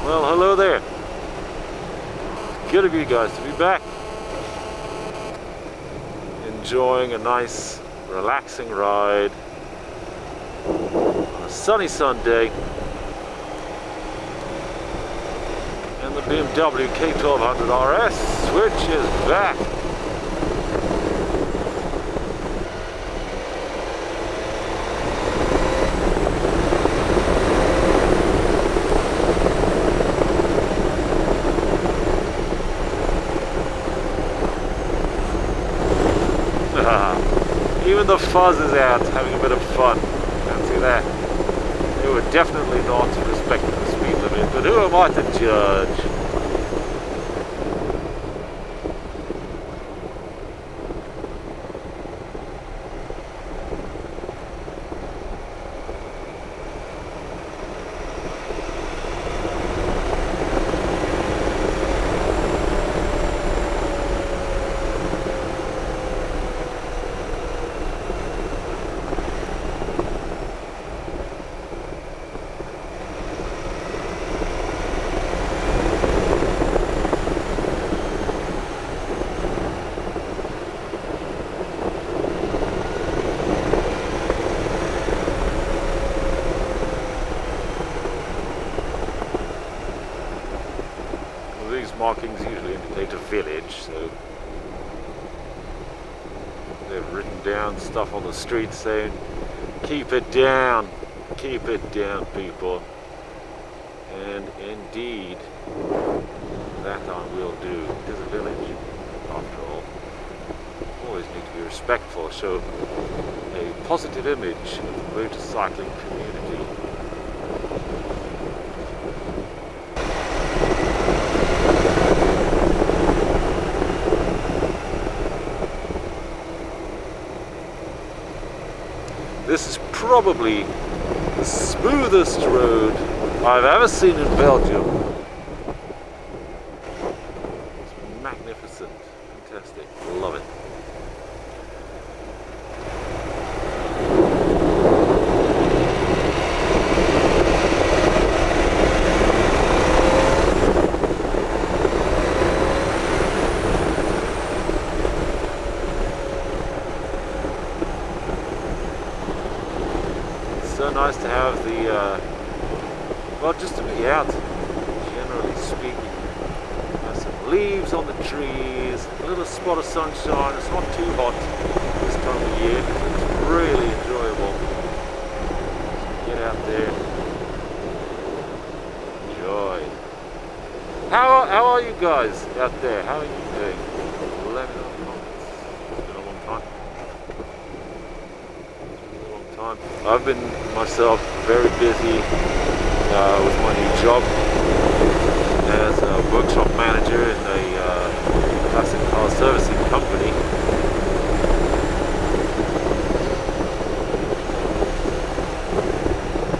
Well, hello there. Good of you guys to be back. Enjoying a nice, relaxing ride on a sunny Sunday. And the BMW K1200RS, which is back. Even the fuzz is out, having a bit of fun. Fancy that. They were definitely not respecting the speed limit, but who am I to judge? These markings usually indicate a village, so they've written down stuff on the street saying, keep it down, people. And indeed, that I will do. It is a village, after all. Always need to be respectful, show a positive image of the motorcycling community. This is probably the smoothest road I've ever seen in Belgium. It's magnificent, fantastic, love it. So nice to have the, well, just to be out, generally speaking. There's some leaves on the trees, a little spot of sunshine. It's not too hot this time of year, it's really enjoyable. Get out there, enjoy. How are you guys out there? How are you doing? Let me know in the comments. It's been a long time. I've been myself very busy with my new job as a workshop manager in a classic car servicing company.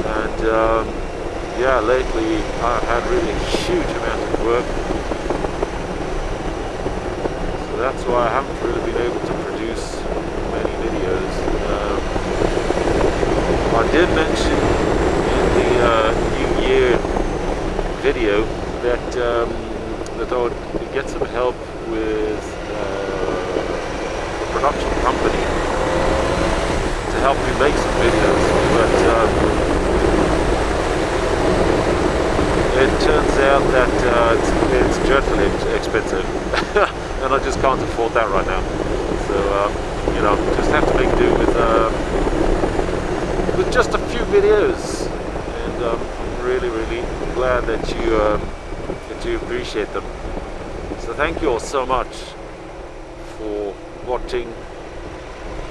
And yeah, lately I've had really a huge amount of work, so that's why I haven't really been able to produce many videos. I did mention in the New Year video that that I would get some help with a production company to help me make some videos, but it turns out that it's dreadfully expensive, and I just can't afford that right now. So you know, just have to make do with just a few videos, and I'm really glad that you appreciate them. So thank you all so much for watching,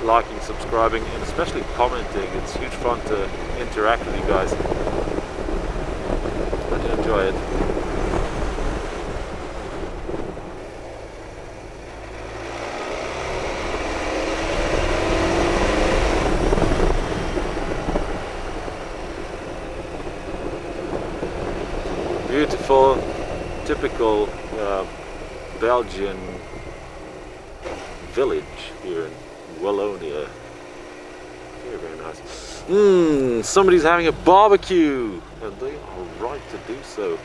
liking, subscribing, and especially commenting. It's huge fun to interact with you guys. I do enjoy it. Beautiful, typical Belgian village here in Wallonia. Very nice. Somebody's having a barbecue, and they are right to do so.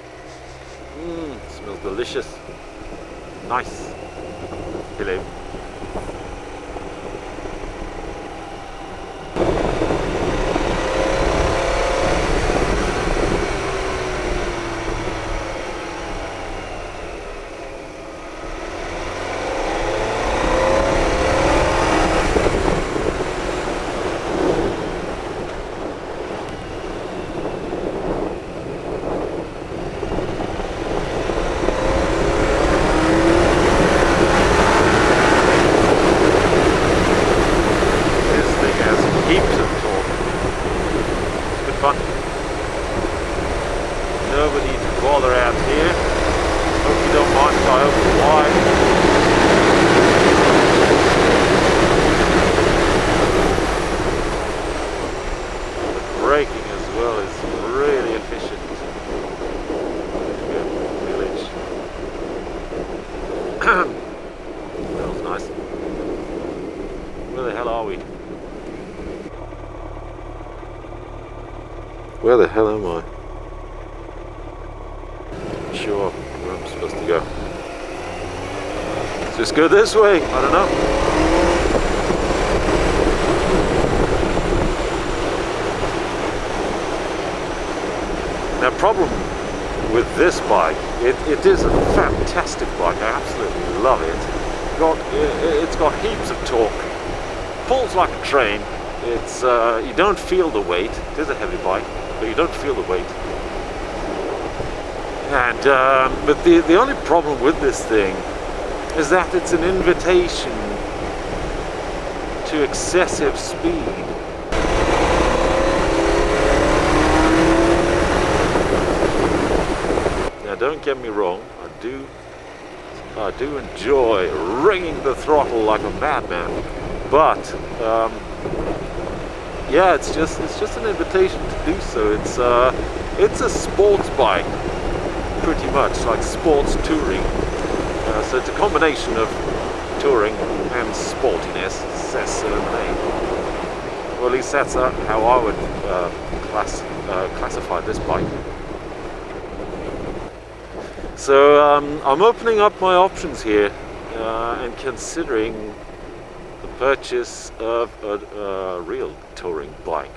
Smells delicious. Nice. Hello. Nobody to bother out here. Hope you don't mind if I open wide. The braking as well is really efficient. Village. That was nice. Where the hell are we? Where the hell am I? Sure where I'm supposed to go. Let's just go this way. I don't know. Now, problem with this bike, it is a fantastic bike. I absolutely love it. It's got heaps of torque. Pulls like a train. It's you don't feel the weight. It is a heavy bike, but you don't feel the weight. And but the only problem with this thing is that it's an invitation to excessive speed. Now, don't get me wrong. I do enjoy ringing the throttle like a madman, but yeah, it's just an invitation to do so. It's a sports bike, pretty much, like sports touring. So it's a combination of touring and sportiness, certainly. Well, at least that's how I would classify this bike. So I'm opening up my options here and considering the purchase of a real touring bike.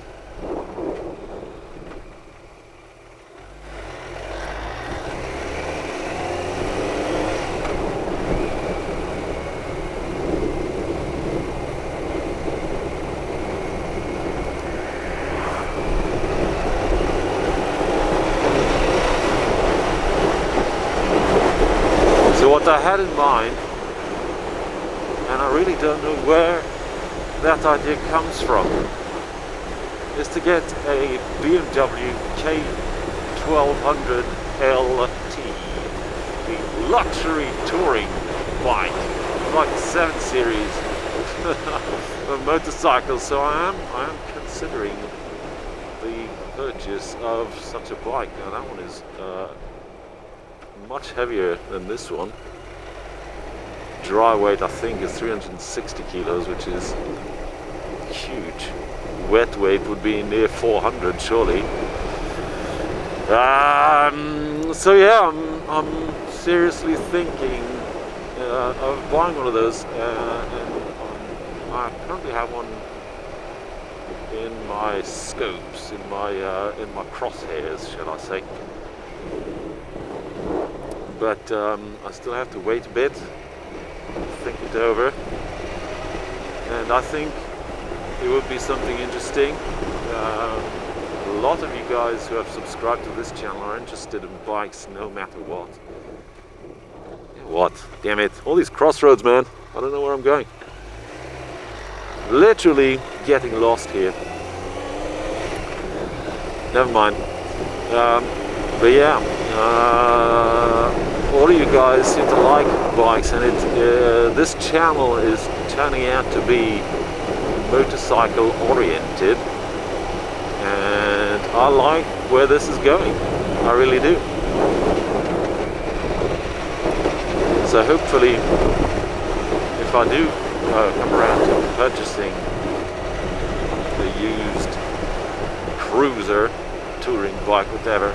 So what I had in mind, and I really don't know where that idea comes from, is to get a BMW K1200RS, the luxury touring bike, like the 7 Series of motorcycles. So I am considering the purchase of such a bike. Now that one is much heavier than this one. Dry weight I think is 360 kilos, which is huge. Wet weight would be near 400 surely. So yeah, I'm seriously thinking of buying one of those, and I currently have one in my scopes, in my crosshairs, shall I say. But I still have to wait a bit, think it over, and I think it would be something interesting. A lot of you guys who have subscribed to this channel are interested in bikes no matter what. What? Damn it. All these crossroads, man. I don't know where I'm going. Literally getting lost here. Never mind. But yeah, all of you guys seem to like bikes, and this channel is turning out to be motorcycle oriented, and I like where this is going. I really do. So hopefully, if I do come around to purchasing the used cruiser, touring bike, whatever,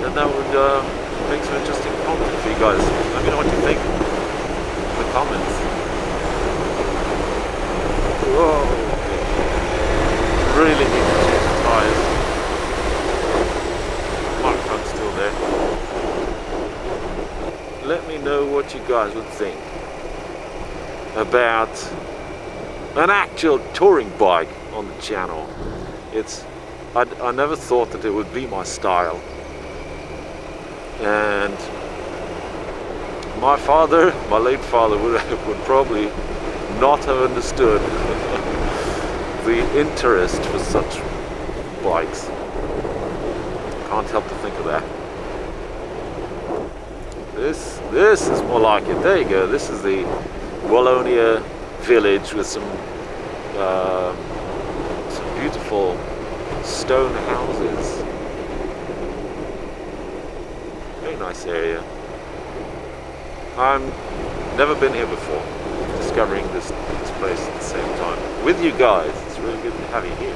then that would make some interesting content for you guys. Let me know what you think in the comments. Whoa! Really need to change the tires. Microphone's still there. Let me know what you guys would think about an actual touring bike on the channel. I never thought that it would be my style, and my late father would probably not have understood the interest for such bikes. Can't help to think of that. This is more like it. There you go. This is the Wallonia village with some beautiful stone houses. Very nice area. I've never been here before. Discovering this place at the same time with you guys. It's really good to have you here.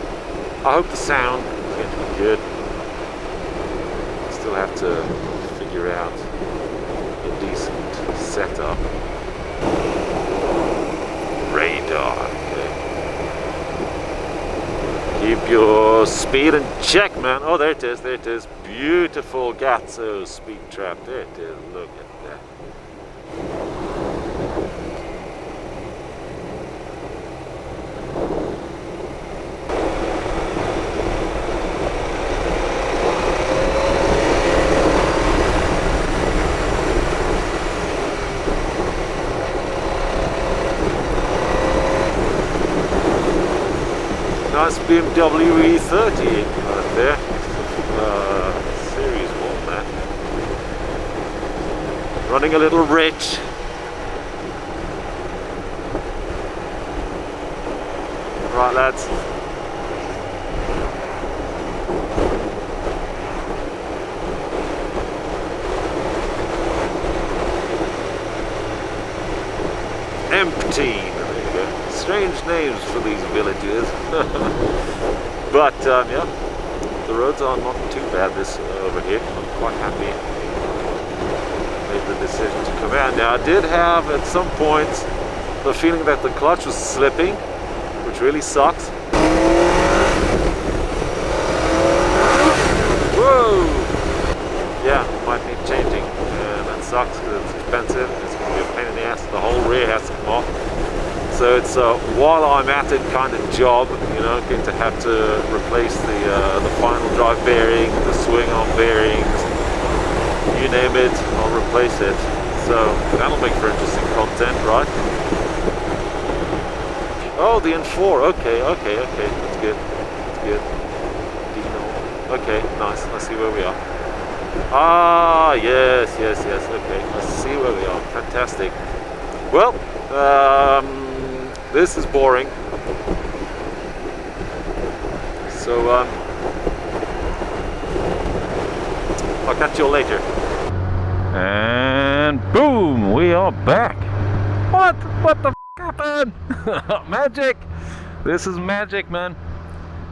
I hope the sound is going to be good. Still have to figure out a decent setup. Radar. Okay. Keep your speed in check, man. Oh, there it is. There it is. Beautiful Gatso speed trap. There it is. Look at that. Nice BMW E30 right there. Series 1, man. Running a little rich. Right, lads. Empty. Strange names for these villages. But yeah, the roads are not too bad this over here. I'm quite happy I made the decision to come out. Now I did have at some point the feeling that the clutch was slipping, which really sucks. Whoa! Yeah, might need changing, and that sucks because it's expensive. It's going to be a pain in the ass. The whole rear has to come off. So it's while I'm at it kind of job, you know, going to have to replace the final drive bearing, the swing arm bearings, you name it, I'll replace it. So that'll make for interesting content, right? Oh, the N4. Okay, that's good. That's good. Okay, nice. Let's see where we are. Ah, yes. Okay, let's see where we are. Fantastic. Well, this is boring. So I'll catch you all later. And boom, we are back. What the f happened? Magic. This is magic, man.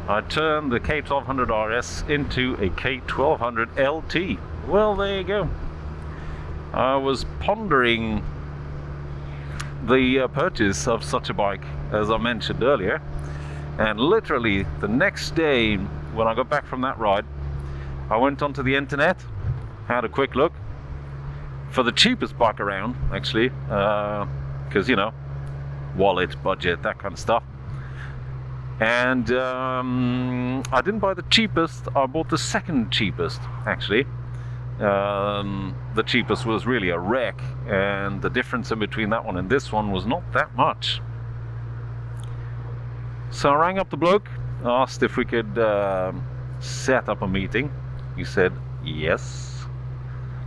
I turned the K1200RS into a K1200LT. Well, there you go. I was pondering the purchase of such a bike, as I mentioned earlier, and literally the next day when I got back from that ride, I went onto the internet, had a quick look for the cheapest bike around, actually, because you know, wallet, budget, that kind of stuff. And I didn't buy the cheapest, I bought the second cheapest, actually. The cheapest was really a wreck, and the difference in between that one and this one was not that much. So I rang up the bloke, asked if we could set up a meeting. He said yes.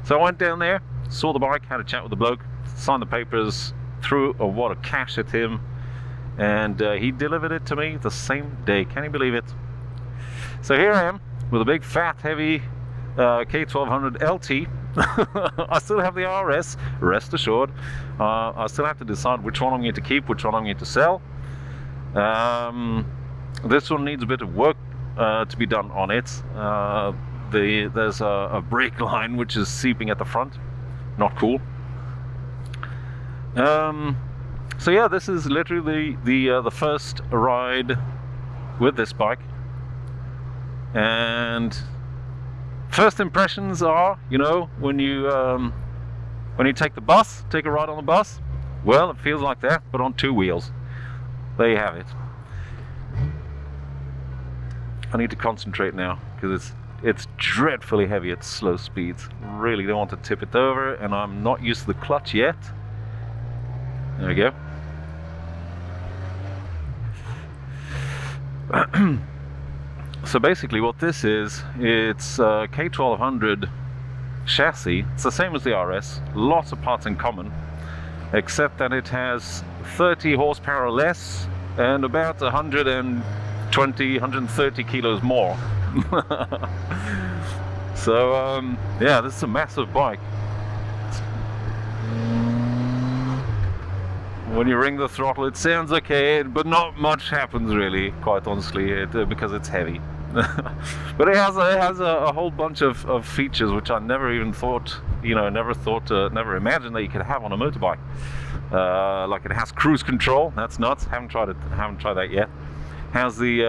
So I went down there, saw the bike, had a chat with the bloke, signed the papers, threw a wad of cash at him, and he delivered it to me the same day. Can you believe it? So here I am with a big fat heavy K1200 LT. I still have the RS, rest assured. I still have to decide which one I'm going to keep, which one I'm going to sell. This one needs a bit of work to be done on it. there's a brake line which is seeping at the front. Not cool. So yeah, this is literally the first ride with this bike, and first impressions are, you know, when you take a ride on the bus, well, it feels like that, but on 2 wheels. There you have it. I need to concentrate now because it's dreadfully heavy at slow speeds. Really don't want to tip it over, and I'm not used to the clutch yet. There we go. So basically what this is, it's a K1200 chassis. It's the same as the RS, lots of parts in common, except that it has 30 horsepower less and about 120, 130 kilos more. So yeah, this is a massive bike. When you ring the throttle, it sounds okay, but not much happens really, quite honestly, because it's heavy. But it has a whole bunch of features which I never even thought, you know, never imagined that you could have on a motorbike. Like it has cruise control. That's nuts. Haven't tried that yet. Has the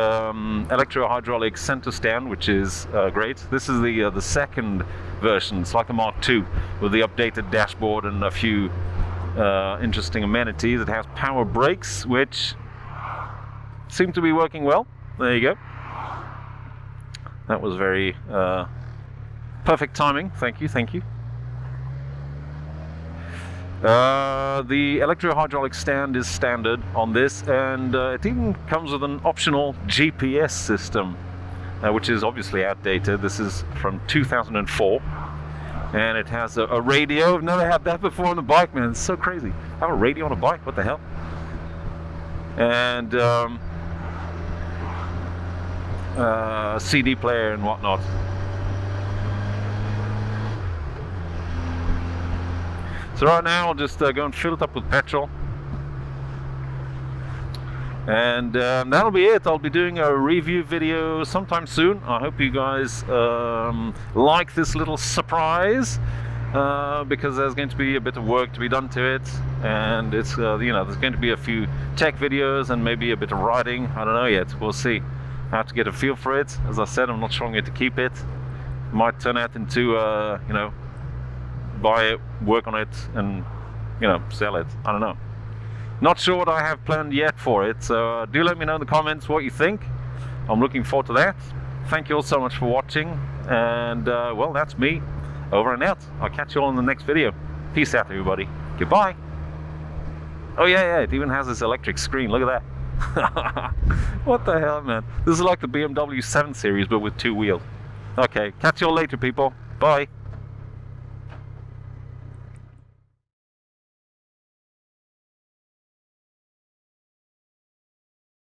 electro-hydraulic center stand, which is great. This is the second version. It's like a Mark II with the updated dashboard and a few interesting amenities. It has power brakes, which seem to be working well. There you go. That was very perfect timing. Thank you. The electro-hydraulic stand is standard on this, and it even comes with an optional GPS system, which is obviously outdated. This is from 2004, and it has a radio. I've never had that before on the bike, man. It's so crazy. Have a radio on a bike? What the hell? And CD player and whatnot. So right now I'll just go and fill it up with petrol, and that'll be it. I'll be doing a review video sometime soon. I hope you guys like this little surprise, because there's going to be a bit of work to be done to it, and it's you know, there's going to be a few tech videos and maybe a bit of riding. I don't know yet. We'll see. I have to get a feel for it. As I said, I'm not sure I'm going to keep it. Might turn out into you know, buy it, work on it, and you know, sell it. I don't know. Not sure what I have planned yet for it, so do let me know in the comments what you think. I'm looking forward to that. Thank you all so much for watching, and well, that's me, over and out. I'll catch you all in the next video. Peace out, everybody. Goodbye. Oh yeah, it even has this electric screen. Look at that. What the hell, man? This is like the BMW 7 Series, but with 2 wheels. Okay, catch you all later, people. Bye.